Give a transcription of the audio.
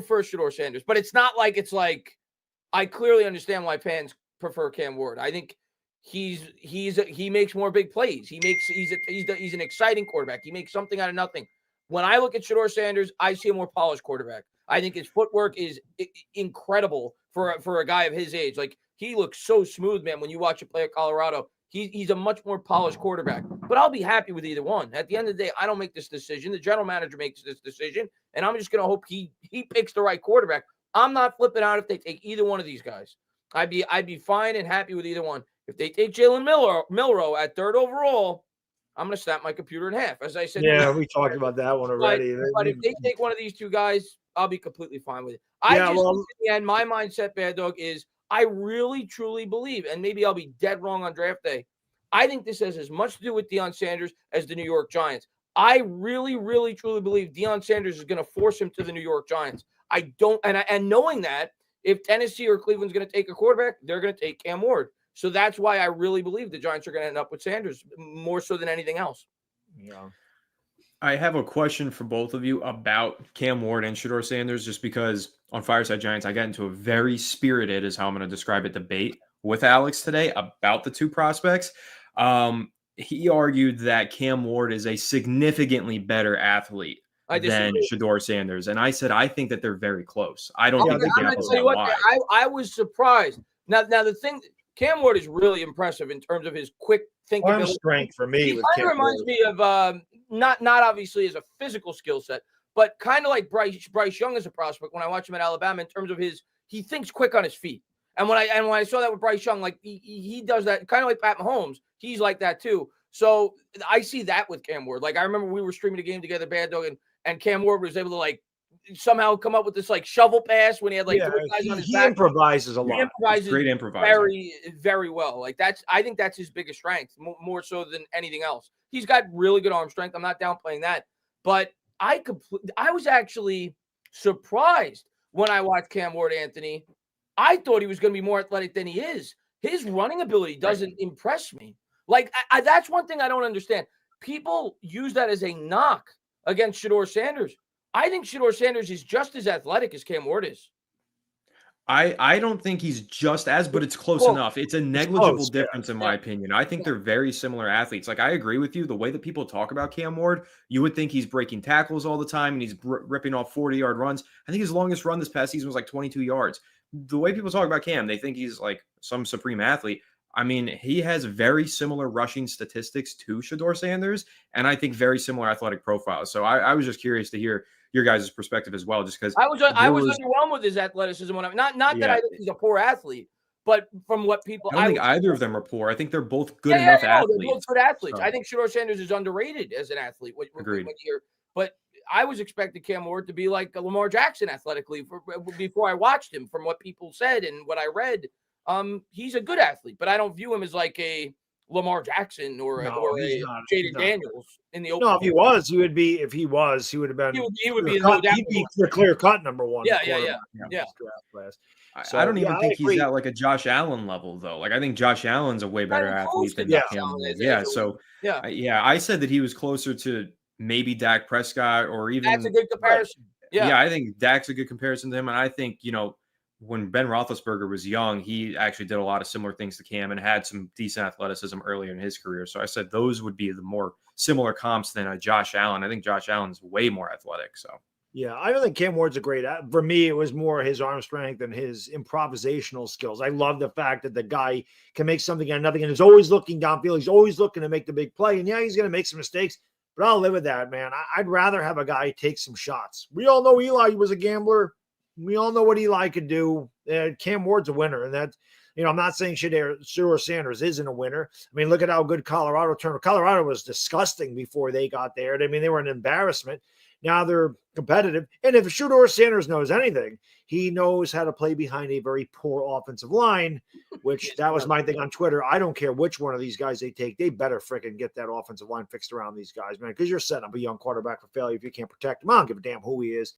prefer Shedeur Sanders, but it's not like I clearly understand why fans prefer Cam Ward. I think he makes more big plays. He's an exciting quarterback. He makes something out of nothing. When I look at Shedeur Sanders, I see a more polished quarterback. I think his footwork is incredible for a guy of his age. Like, he looks so smooth, man. When you watch him play at Colorado, he's a much more polished quarterback. But I'll be happy with either one. At the end of the day, I don't make this decision. The general manager makes this decision, and I'm just going to hope he picks the right quarterback. I'm not flipping out if they take either one of these guys. I'd be fine and happy with either one. If they take Jalen Milroe at 3rd overall, I'm going to snap my computer in half. As I said, yeah, we talked about that one already. But if they take one of these two guys, I'll be completely fine with it. And my mindset, Bad Dog, is I really, truly believe, and maybe I'll be dead wrong on draft day, I think this has as much to do with Deion Sanders as the New York Giants. I really, really, truly believe Deion Sanders is going to force him to the New York Giants. I don't, and knowing that, if Tennessee or Cleveland's going to take a quarterback, they're going to take Cam Ward. So that's why I really believe the Giants are going to end up with Sanders more so than anything else. Yeah. I have a question for both of you about Cam Ward and Shedeur Sanders, just because on Fireside Giants, I got into a very spirited, is how I'm going to describe it, debate with Alex today about the two prospects. He argued that Cam Ward is a significantly better athlete than Shedeur Sanders. And I said, I think that they're very close. I don't think the gap is that wide. I was surprised. Now the thing, Cam Ward is really impressive in terms of his quick thinking. Arm strength for me. He reminds me of not obviously as a physical skill set, but kind of like Bryce Young as a prospect. When I watch him at Alabama, in terms of he thinks quick on his feet. And when I saw that with Bryce Young, like he does that kind of like Pat Mahomes. He's like that too. So I see that with Cam Ward. Like, I remember we were streaming a game together, Bad Dog, and Cam Ward was able to like somehow come up with this like shovel pass when he had like three guys on his back. Improvises a lot. He improvises great improviser. very, very well. Like, I think that's his biggest strength, more so than anything else. He's got really good arm strength. I'm not downplaying that, but I was actually surprised when I watched Cam Ward, Anthony. I thought he was going to be more athletic than he is. His running ability doesn't impress me. Like, that's one thing I don't understand. People use that as a knock against Shedeur Sanders. I think Shedeur Sanders is just as athletic as Cam Ward is. I don't think he's just as, but it's close enough. It's a negligible difference in my opinion. I think they're very similar athletes. Like, I agree with you. The way that people talk about Cam Ward, you would think he's breaking tackles all the time and he's ripping off 40-yard runs. I think his longest run this past season was like 22 yards. The way people talk about Cam, they think he's like some supreme athlete. I mean, he has very similar rushing statistics to Shedeur Sanders, and I think very similar athletic profiles. So I was just curious to hear your guys' perspective as well, just because I was underwhelmed with his athleticism when not that I think he's a poor athlete, but from what people, I don't think either of them are poor. I think they're both good enough athletes. They're both good athletes. So I think Shedeur Sanders is underrated as an athlete. Agreed. But I was expecting Cam Ward to be like Lamar Jackson athletically before I watched him. From what people said and what I read, he's a good athlete, but I don't view him as like a Lamar Jackson or a Jaden Daniels in the open. No, if he was, he would be. If he was, he would have been. He would be the clear cut number one. Yeah. So, I don't even think he's at like a Josh Allen level though. Like, I think Josh Allen's a way better athlete than Cam Ward. I said that he was closer to maybe Dak Prescott or even. That's a good comparison. Yeah, I think Dak's a good comparison to him, and I think when Ben Roethlisberger was young, he actually did a lot of similar things to Cam and had some decent athleticism earlier in his career. So I said those would be the more similar comps than a Josh Allen. I think Josh Allen's way more athletic. So yeah, I don't think Cam Ward's a great. For me, it was more his arm strength and his improvisational skills. I love the fact that the guy can make something out of nothing and is always looking downfield. He's always looking to make the big play. And yeah, he's going to make some mistakes, but I'll live with that, man. I'd rather have a guy take some shots. We all know Eli was a gambler. We all know what Eli could do. Cam Ward's a winner, and that, I'm not saying Shedeur Sanders isn't a winner. I mean, look at how good Colorado turned. Colorado was disgusting before they got there. I mean, they were an embarrassment. Now they're competitive. And if Shedeur Sanders knows anything, he knows how to play behind a very poor offensive line, which that was my thing on Twitter. I don't care which one of these guys they take. They better freaking get that offensive line fixed around these guys, man, because you're setting up a young quarterback for failure if you can't protect him. I don't give a damn who he is.